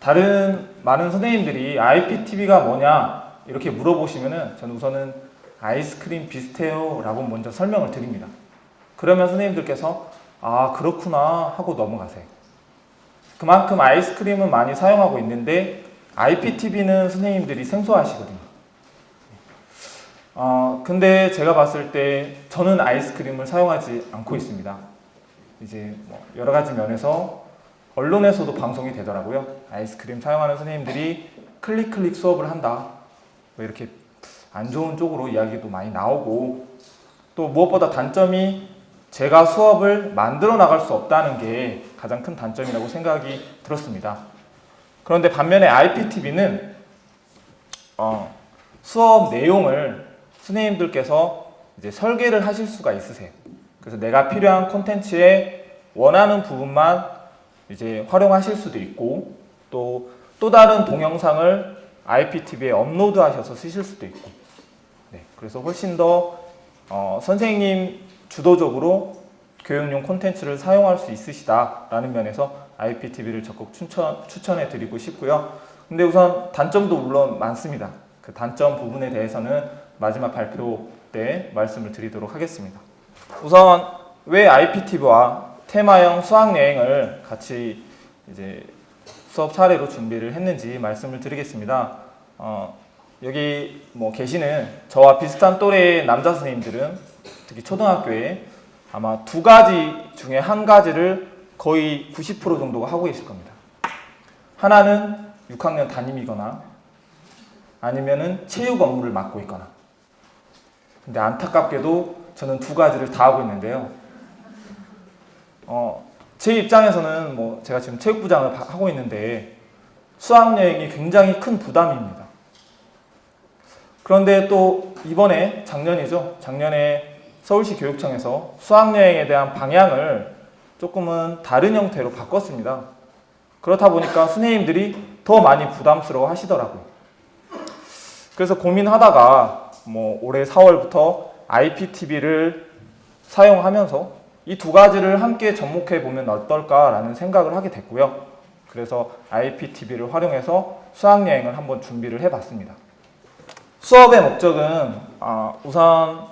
다른 많은 선생님들이 IPTV가 뭐냐 이렇게 물어보시면은 저는 우선은 아이스크림 비슷해요 라고 먼저 설명을 드립니다. 그러면 선생님들께서 아 그렇구나 하고 넘어가세요. 그만큼 아이스크림은 많이 사용하고 있는데 IPTV는 선생님들이 생소하시거든요. 근데 제가 봤을 때 저는 아이스크림을 사용하지 않고 있습니다. 이제 뭐 여러 가지 면에서 언론에서도 방송이 되더라고요. 아이스크림 사용하는 선생님들이 클릭 수업을 한다. 뭐 이렇게 안 좋은 쪽으로 이야기도 많이 나오고 또 무엇보다 단점이 제가 수업을 만들어 나갈 수 없다는 게 가장 큰 단점이라고 생각이 들었습니다. 그런데 반면에 IPTV는 수업 내용을 선생님들께서 이제 설계를 하실 수가 있으세요. 그래서 내가 필요한 콘텐츠에 원하는 부분만 이제 활용하실 수도 있고 또 다른 동영상을 IPTV에 업로드 하셔서 쓰실 수도 있고 네, 그래서 훨씬 더 선생님 주도적으로 교육용 콘텐츠를 사용할 수 있으시다라는 면에서 IPTV를 적극 추천해 드리고 싶고요. 근데 우선 단점도 물론 많습니다. 그 단점 부분에 대해서는 마지막 발표 때 말씀을 드리도록 하겠습니다. 우선 왜 IPTV와 테마형 수학여행을 같이 이제 수업 사례로 준비를 했는지 말씀을 드리겠습니다. 여기 뭐 계시는 저와 비슷한 또래의 남자 선생님들은 특히 초등학교에 아마 두 가지 중에 한 가지를 거의 90% 정도가 하고 계실 겁니다. 하나는 6학년 담임이거나 아니면은 체육 업무를 맡고 있거나. 근데 안타깝게도 저는 두 가지를 다 하고 있는데요. 제 입장에서는 뭐 제가 지금 체육부장을 하고 있는데 수학여행이 굉장히 큰 부담입니다. 그런데 또 이번에 작년에 서울시 교육청에서 수학여행에 대한 방향을 조금은 다른 형태로 바꿨습니다. 그렇다 보니까 선생님들이 더 많이 부담스러워 하시더라고요. 그래서 고민하다가 뭐 올해 4월부터 IPTV를 사용하면서 이 두 가지를 함께 접목해 보면 어떨까라는 생각을 하게 됐고요. 그래서 IPTV를 활용해서 수학여행을 한번 준비를 해봤습니다. 수업의 목적은 우선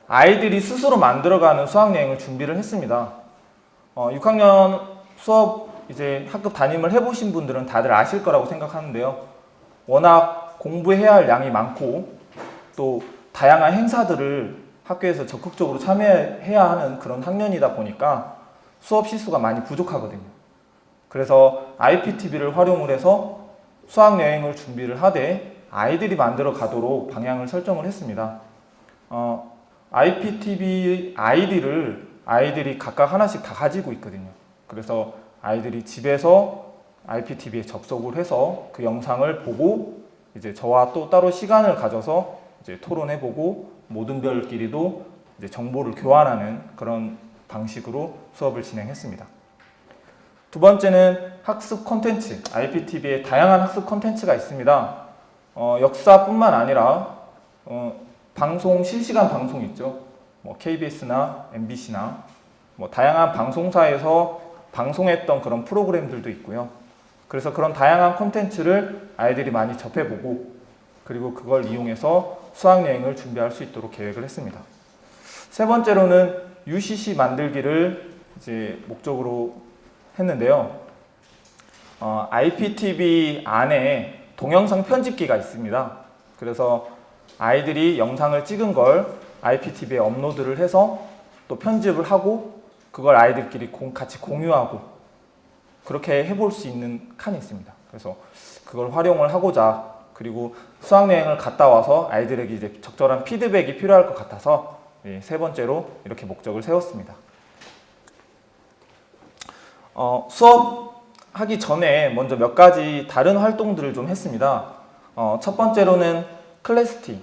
아이들이 스스로 만들어가는 수학여행을 준비를 했습니다. 6학년 수업 이제 학급 담임을 해보신 분들은 다들 아실 거라고 생각하는데요. 워낙 공부해야 할 양이 많고 또 다양한 행사들을 학교에서 적극적으로 참여해야 하는 그런 학년이다 보니까 수업 시수가 많이 부족하거든요. 그래서 IPTV를 활용을 해서 수학여행을 준비를 하되 아이들이 만들어 가도록 방향을 설정을 했습니다. IPTV 아이들이 각각 하나씩 다 가지고 있거든요. 그래서 아이들이 집에서 IPTV에 접속을 해서 그 영상을 보고 이제 저와 또 따로 시간을 가져서 이제 토론해보고 모든 별끼리도 이제 정보를 교환하는 그런 방식으로 수업을 진행했습니다. 두 번째는 학습 콘텐츠, IPTV에 다양한 학습 콘텐츠가 있습니다. 역사뿐만 아니라 실시간 방송 있죠. 뭐 KBS나 MBC나 뭐 다양한 방송사에서 방송했던 그런 프로그램들도 있고요. 그래서 그런 다양한 콘텐츠를 아이들이 많이 접해보고 그리고 그걸 이용해서 수학여행을 준비할 수 있도록 계획을 했습니다. 세 번째로는 UCC 만들기를 이제 목적으로 했는데요. IPTV 안에 동영상 편집기가 있습니다. 그래서 아이들이 영상을 찍은 걸 IPTV에 업로드를 해서 또 편집을 하고 그걸 아이들끼리 같이 공유하고 그렇게 해볼 수 있는 칸이 있습니다. 그래서 그걸 활용을 하고자 그리고 수학여행을 갔다 와서 아이들에게 이제 적절한 피드백이 필요할 것 같아서 세 번째로 이렇게 목적을 세웠습니다. 수업하기 전에 먼저 몇 가지 다른 활동들을 좀 했습니다. 첫 번째로는 클래스팅.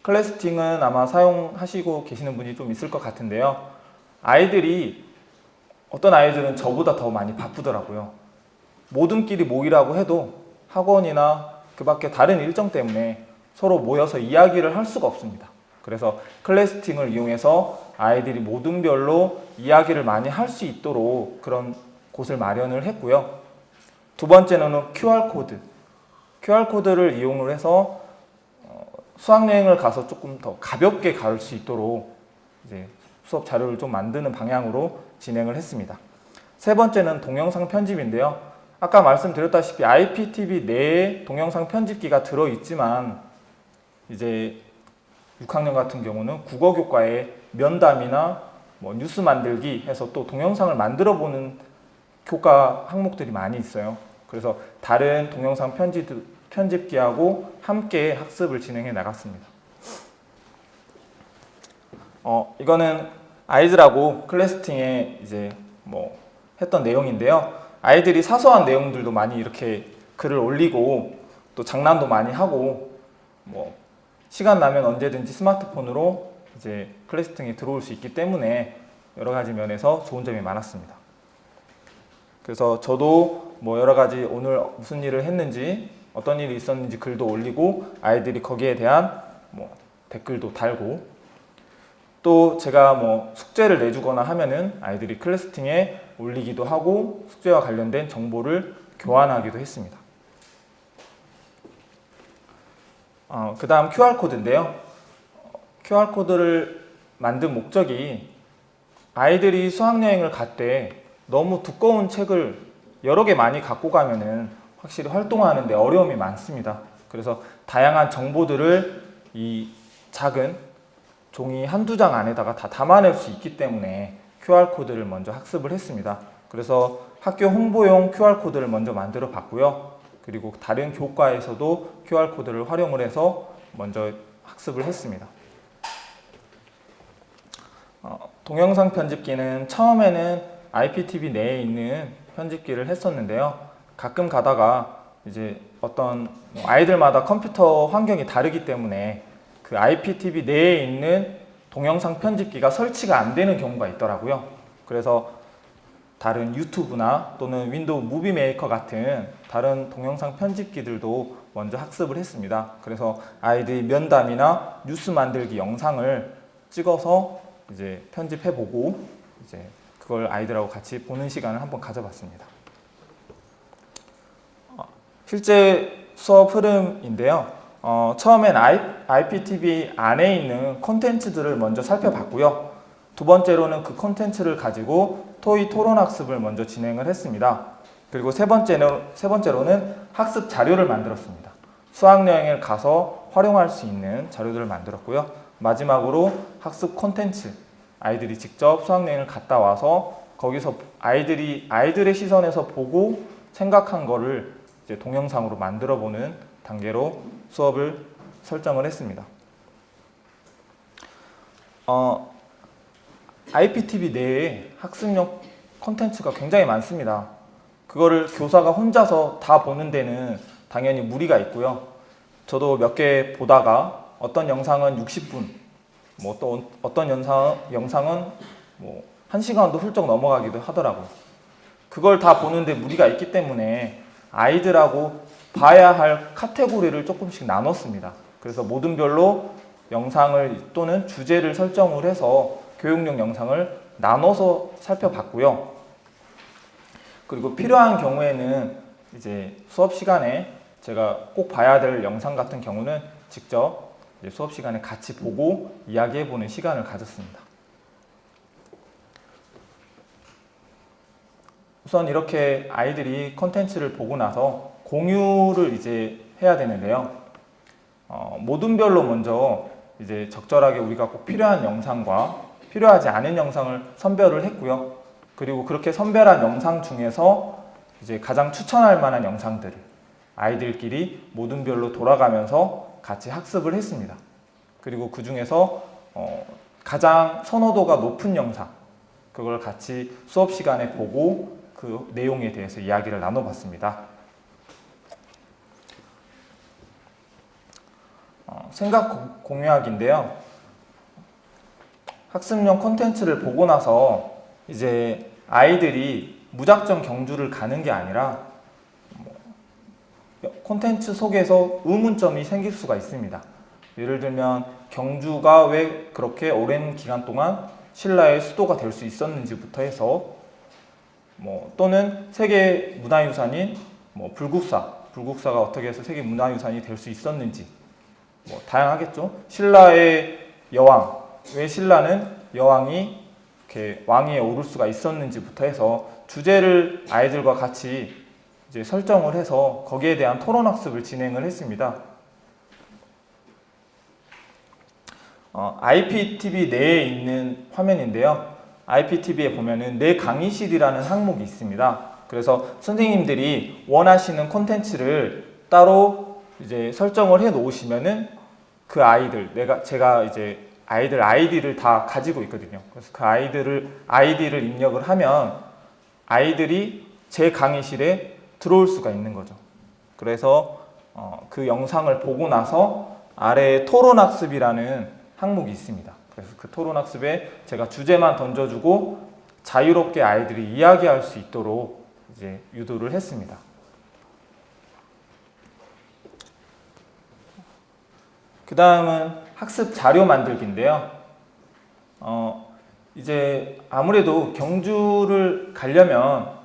클래스팅은 아마 사용하시고 계시는 분이 좀 있을 것 같은데요. 어떤 아이들은 저보다 더 많이 바쁘더라고요. 모든끼리 모이라고 해도 학원이나 그 밖에 다른 일정 때문에 서로 모여서 이야기를 할 수가 없습니다. 그래서 클래스팅을 이용해서 아이들이 모든별로 이야기를 많이 할 수 있도록 그런 곳을 마련을 했고요. 두 번째는 QR코드. QR코드를 이용을 해서 수학여행을 가서 조금 더 가볍게 갈 수 있도록 이제 수업 자료를 좀 만드는 방향으로 진행을 했습니다. 세 번째는 동영상 편집인데요. 아까 말씀드렸다시피 IPTV 내에 동영상 편집기가 들어있지만 이제 6학년 같은 경우는 국어교과에 면담이나 뭐 뉴스 만들기 해서 또 동영상을 만들어 보는 교과 항목들이 많이 있어요. 그래서 다른 동영상 편집기하고 함께 학습을 진행해 나갔습니다. 이거는 아이들하고 클래스팅에 이제 뭐 했던 내용인데요. 아이들이 사소한 내용들도 많이 이렇게 글을 올리고 또 장난도 많이 하고 뭐 시간 나면 언제든지 스마트폰으로 이제 클래스팅에 들어올 수 있기 때문에 여러 가지 면에서 좋은 점이 많았습니다. 그래서 저도 뭐 여러 가지 오늘 무슨 일을 했는지 어떤 일이 있었는지 글도 올리고 아이들이 거기에 대한 뭐 댓글도 달고 또 제가 뭐 숙제를 내주거나 하면은 아이들이 클래스팅에 올리기도 하고 숙제와 관련된 정보를 교환하기도 했습니다. 그 다음 QR코드인데요. QR코드를 만든 목적이 아이들이 수학여행을 갈 때 너무 두꺼운 책을 여러 개 많이 갖고 가면은 확실히 활동하는데 어려움이 많습니다. 그래서 다양한 정보들을 이 작은 종이 한두 장 안에다가 다 담아낼 수 있기 때문에 QR코드를 먼저 학습을 했습니다. 그래서 학교 홍보용 QR코드를 먼저 만들어 봤고요. 그리고 다른 교과에서도 QR코드를 활용을 해서 먼저 학습을 했습니다. 동영상 편집기는 처음에는 IPTV 내에 있는 편집기를 했었는데요. 가끔 가다가 이제 어떤 아이들마다 컴퓨터 환경이 다르기 때문에 그 IPTV 내에 있는 동영상 편집기가 설치가 안 되는 경우가 있더라고요. 그래서 다른 유튜브나 또는 윈도우 무비 메이커 같은 다른 동영상 편집기들도 먼저 학습을 했습니다. 그래서 아이들이 면담이나 뉴스 만들기 영상을 찍어서 이제 편집해보고 이제 그걸 아이들하고 같이 보는 시간을 한번 가져봤습니다. 실제 수업 흐름인데요. 처음엔 IPTV 안에 있는 콘텐츠들을 먼저 살펴봤고요. 두 번째로는 그 콘텐츠를 가지고 토의 토론 학습을 먼저 진행을 했습니다. 그리고 세 번째로는 학습 자료를 만들었습니다. 수학여행을 가서 활용할 수 있는 자료들을 만들었고요. 마지막으로 학습 콘텐츠, 아이들이 직접 수학여행을 갔다 와서 거기서 아이들의 시선에서 보고 생각한 거를 이제 동영상으로 만들어 보는 단계로 수업을 설정을 했습니다. IPTV 내에 학습용 콘텐츠가 굉장히 많습니다. 그거를 교사가 혼자서 다 보는 데는 당연히 무리가 있고요. 저도 몇 개 보다가 어떤 영상은 60분, 뭐 또 어떤 영상은 뭐 1시간도 훌쩍 넘어가기도 하더라고요. 그걸 다 보는데 무리가 있기 때문에 아이들하고 봐야 할 카테고리를 조금씩 나눴습니다. 그래서 모든별로 영상을 또는 주제를 설정을 해서 교육용 영상을 나눠서 살펴봤고요. 그리고 필요한 경우에는 이제 수업 시간에 제가 꼭 봐야 될 영상 같은 경우는 직접 이제 수업 시간에 같이 보고 이야기해보는 시간을 가졌습니다. 우선 이렇게 아이들이 콘텐츠를 보고 나서 공유를 이제 해야 되는데요. 모둠별로 먼저 이제 적절하게 우리가 꼭 필요한 영상과 필요하지 않은 영상을 선별을 했고요. 그리고 그렇게 선별한 영상 중에서 이제 가장 추천할 만한 영상들을 아이들끼리 모둠별로 돌아가면서 같이 학습을 했습니다. 그리고 그 중에서 가장 선호도가 높은 영상, 그걸 같이 수업 시간에 보고 그 내용에 대해서 이야기를 나눠봤습니다. 생각 공유하기인데요. 학습용 콘텐츠를 보고 나서 이제 아이들이 무작정 경주를 가는 게 아니라 콘텐츠 속에서 의문점이 생길 수가 있습니다. 예를 들면 경주가 왜 그렇게 오랜 기간 동안 신라의 수도가 될 수 있었는지부터 해서 또는 세계 문화유산인 뭐 불국사가 어떻게 해서 세계 문화유산이 될 수 있었는지 뭐 다양하겠죠. 신라의 여왕, 왜 신라는 여왕이 이렇게 왕위에 오를 수가 있었는지부터 해서 주제를 아이들과 같이 이제 설정을 해서 거기에 대한 토론 학습을 진행을 했습니다. IPTV 내에 있는 화면인데요. IPTV에 보면은 내 강의실이라는 항목이 있습니다. 그래서 선생님들이 원하시는 콘텐츠를 따로 이제 설정을 해 놓으시면은 그 아이들, 제가 이제 아이들 아이디를 다 가지고 있거든요. 그래서 그 아이디를 입력을 하면 아이들이 제 강의실에 들어올 수가 있는 거죠. 그래서 그 영상을 보고 나서 아래에 토론학습이라는 항목이 있습니다. 그래서 그 토론학습에 제가 주제만 던져주고 자유롭게 아이들이 이야기할 수 있도록 이제 유도를 했습니다. 그 다음은 학습 자료 만들기인데요. 이제 아무래도 경주를 가려면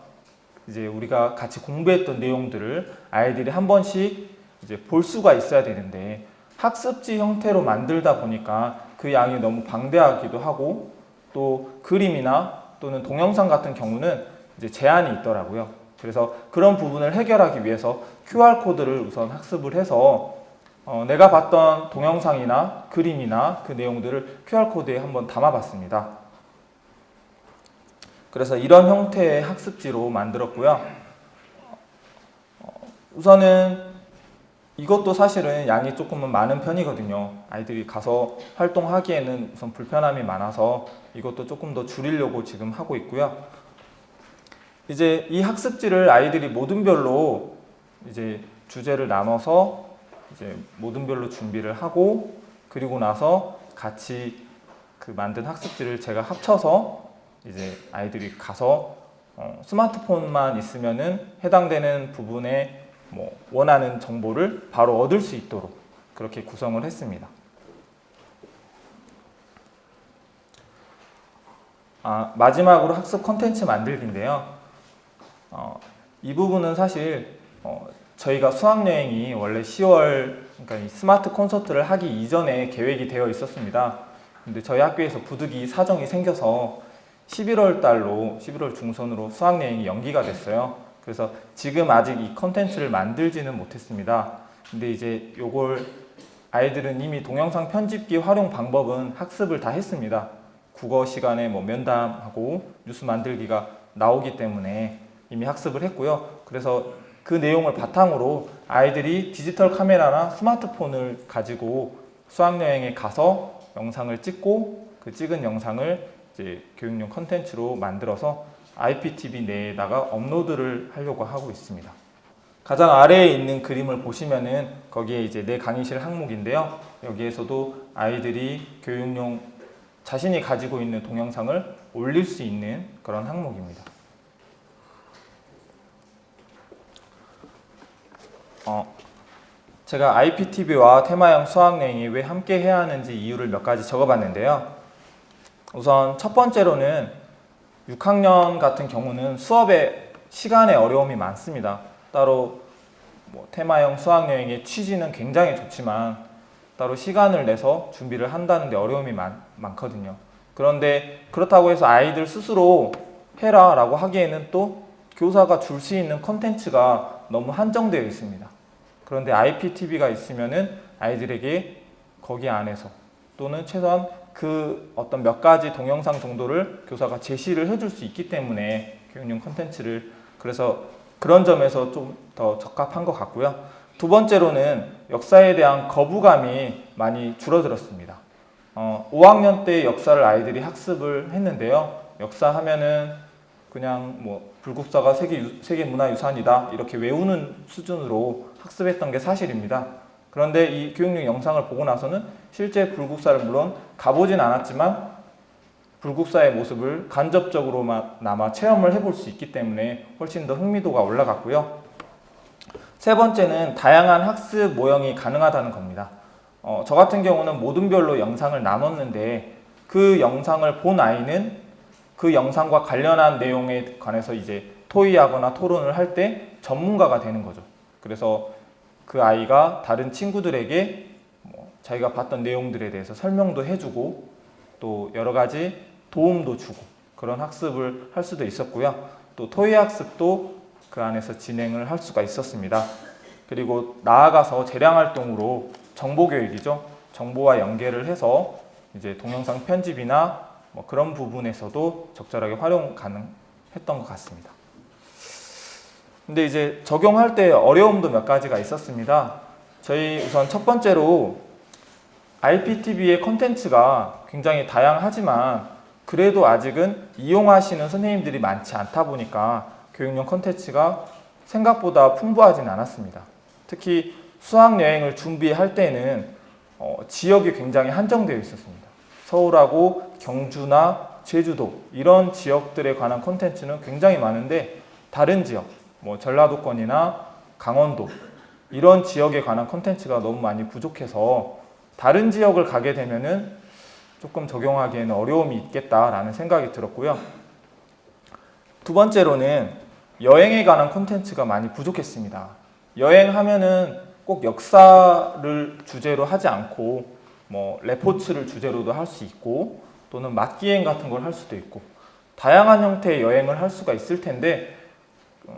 이제 우리가 같이 공부했던 내용들을 아이들이 한 번씩 이제 볼 수가 있어야 되는데 학습지 형태로 만들다 보니까 그 양이 너무 방대하기도 하고 또 그림이나 또는 동영상 같은 경우는 이제 제한이 있더라고요. 그래서 그런 부분을 해결하기 위해서 QR코드를 우선 학습을 해서 내가 봤던 동영상이나 그림이나 그 내용들을 QR코드에 한번 담아봤습니다. 그래서 이런 형태의 학습지로 만들었고요. 우선은 이것도 사실은 양이 조금은 많은 편이거든요. 아이들이 가서 활동하기에는 우선 불편함이 많아서 이것도 조금 더 줄이려고 지금 하고 있고요. 이제 이 학습지를 아이들이 모둠별로 이제 주제를 나눠서 이제 모둠별로 준비를 하고 그리고 나서 같이 그 만든 학습지를 제가 합쳐서 이제 아이들이 가서 스마트폰만 있으면은 해당되는 부분에 뭐 원하는 정보를 바로 얻을 수 있도록 그렇게 구성을 했습니다. 마지막으로 학습 콘텐츠 만들기인데요. 이 부분은 사실 저희가 수학여행이 원래 10월 그러니까 이 스마트 콘서트를 하기 이전에 계획이 되어 있었습니다. 근데 저희 학교에서 부득이 사정이 생겨서 11월 달로 11월 중순으로 수학여행이 연기가 됐어요. 그래서 지금 아직 이 컨텐츠를 만들지는 못했습니다. 근데 이제 요걸 아이들은 이미 동영상 편집기 활용 방법은 학습을 다 했습니다. 국어 시간에 뭐 면담하고 뉴스 만들기가 나오기 때문에 이미 학습을 했고요. 그래서 그 내용을 바탕으로 아이들이 디지털 카메라나 스마트폰을 가지고 수학여행에 가서 영상을 찍고 그 찍은 영상을 이제 교육용 컨텐츠로 만들어서 IPTV 내에다가 업로드를 하려고 하고 있습니다. 가장 아래에 있는 그림을 보시면은 거기에 이제 내 강의실 항목인데요. 여기에서도 아이들이 교육용 자신이 가지고 있는 동영상을 올릴 수 있는 그런 항목입니다. 제가 IPTV와 테마형 수학여행이 왜 함께 해야 하는지 이유를 몇 가지 적어봤는데요. 우선 첫 번째로는 6학년 같은 경우는 수업에 시간에 어려움이 많습니다. 따로 뭐 테마형 수학여행의 취지는 굉장히 좋지만 따로 시간을 내서 준비를 한다는 데 어려움이 많거든요. 그런데 그렇다고 해서 아이들 스스로 해라 라고 하기에는 또 교사가 줄 수 있는 컨텐츠가 너무 한정되어 있습니다. 그런데 IPTV가 있으면은 아이들에게 거기 안에서 또는 최소한 그 어떤 몇 가지 동영상 정도를 교사가 제시를 해줄 수 있기 때문에 교육용 컨텐츠를 그래서 그런 점에서 좀 더 적합한 것 같고요. 두 번째로는 역사에 대한 거부감이 많이 줄어들었습니다. 5학년 때 역사를 아이들이 학습을 했는데요. 역사 하면은 그냥 뭐 불국사가 세계 문화유산이다 이렇게 외우는 수준으로 학습했던 게 사실입니다. 그런데 이 교육용 영상을 보고 나서는 실제 불국사를 물론 가보진 않았지만 불국사의 모습을 간접적으로나마 체험을 해볼 수 있기 때문에 훨씬 더 흥미도가 올라갔고요. 세 번째는 다양한 학습 모형이 가능하다는 겁니다. 저 같은 경우는 모둠별로 영상을 나눴는데 그 영상을 본 아이는 그 영상과 관련한 내용에 관해서 이제 토의하거나 토론을 할 때 전문가가 되는 거죠. 그래서 그 아이가 다른 친구들에게 자기가 봤던 내용들에 대해서 설명도 해주고 또 여러 가지 도움도 주고 그런 학습을 할 수도 있었고요. 또 토의 학습도 그 안에서 진행을 할 수가 있었습니다. 그리고 나아가서 재량 활동으로 정보 교육이죠. 정보와 연계를 해서 이제 동영상 편집이나 그런 부분에서도 적절하게 활용 가능했던 것 같습니다. 근데 이제 적용할 때 어려움도 몇 가지가 있었습니다. 저희 우선 첫 번째로 IPTV의 콘텐츠가 굉장히 다양하지만 그래도 아직은 이용하시는 선생님들이 많지 않다 보니까 교육용 콘텐츠가 생각보다 풍부하진 않았습니다. 특히 수학여행을 준비할 때는 지역이 굉장히 한정되어 있었습니다. 서울하고 경주나 제주도 이런 지역들에 관한 콘텐츠는 굉장히 많은데 다른 지역, 전라도권이나 강원도 이런 지역에 관한 콘텐츠가 너무 많이 부족해서 다른 지역을 가게 되면은 조금 적용하기에는 어려움이 있겠다라는 생각이 들었고요. 두 번째로는 여행에 관한 콘텐츠가 많이 부족했습니다. 여행하면은 꼭 역사를 주제로 하지 않고 레포츠를 주제로도 할 수 있고 또는 맛기행 같은 걸 할 수도 있고 다양한 형태의 여행을 할 수가 있을 텐데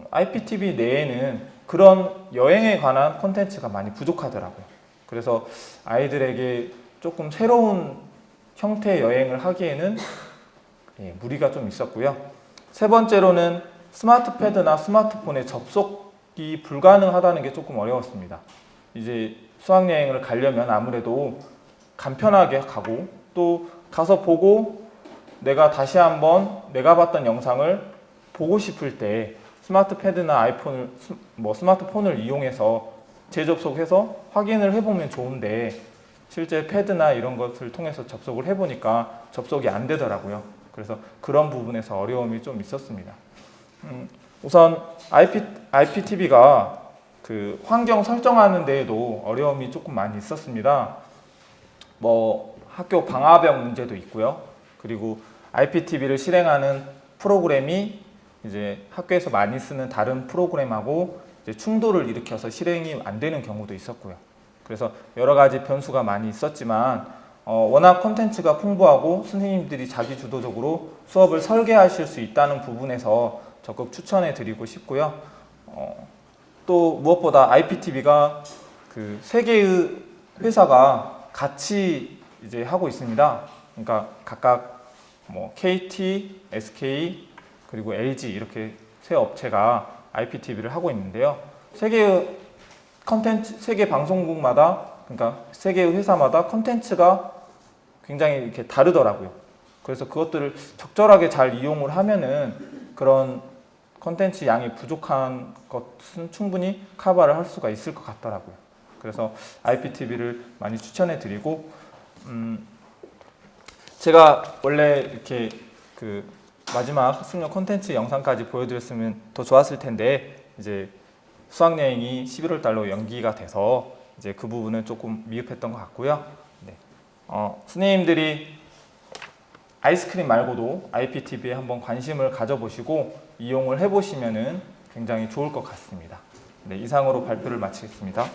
IPTV 내에는 그런 여행에 관한 콘텐츠가 많이 부족하더라고요. 그래서 아이들에게 조금 새로운 형태의 여행을 하기에는 무리가 좀 있었고요. 세 번째로는 스마트패드나 스마트폰에 접속이 불가능하다는 게 조금 어려웠습니다. 이제 수학여행을 가려면 아무래도 간편하게 가고 또 가서 보고 내가 다시 한번 내가 봤던 영상을 보고 싶을 때 스마트패드나 스마트폰을 이용해서 재접속해서 확인을 해보면 좋은데 실제 패드나 이런 것을 통해서 접속을 해보니까 접속이 안 되더라고요. 그래서 그런 부분에서 어려움이 좀 있었습니다. 우선 IPTV가 그 환경 설정하는 데에도 어려움이 조금 많이 있었습니다. 학교 방화벽 문제도 있고요. 그리고 IPTV를 실행하는 프로그램이 이제 학교에서 많이 쓰는 다른 프로그램하고 이제 충돌을 일으켜서 실행이 안 되는 경우도 있었고요. 그래서 여러 가지 변수가 많이 있었지만 워낙 콘텐츠가 풍부하고 선생님들이 자기 주도적으로 수업을 설계하실 수 있다는 부분에서 적극 추천해 드리고 싶고요. 또 무엇보다 IPTV가 그 세 개의 회사가 같이 이제 하고 있습니다. 그러니까 각각 KT, SK 그리고 LG 이렇게 세 업체가 IPTV를 하고 있는데요. 세 개의 컨텐츠, 세 개 방송국마다 그러니까 세 개의 회사마다 컨텐츠가 굉장히 이렇게 다르더라고요. 그래서 그것들을 적절하게 잘 이용을 하면은 그런 컨텐츠 양이 부족한 것은 충분히 커버를 할 수가 있을 것 같더라고요. 그래서 IPTV를 많이 추천해 드리고 제가 원래 이렇게 그 마지막 학습용 콘텐츠 영상까지 보여드렸으면 더 좋았을 텐데 이제 수학여행이 11월 달로 연기가 돼서 이제 그 부분은 조금 미흡했던 것 같고요. 네. 선생님들이 아이스크림 말고도 IPTV에 한번 관심을 가져보시고 이용을 해보시면은 굉장히 좋을 것 같습니다. 네, 이상으로 발표를 마치겠습니다.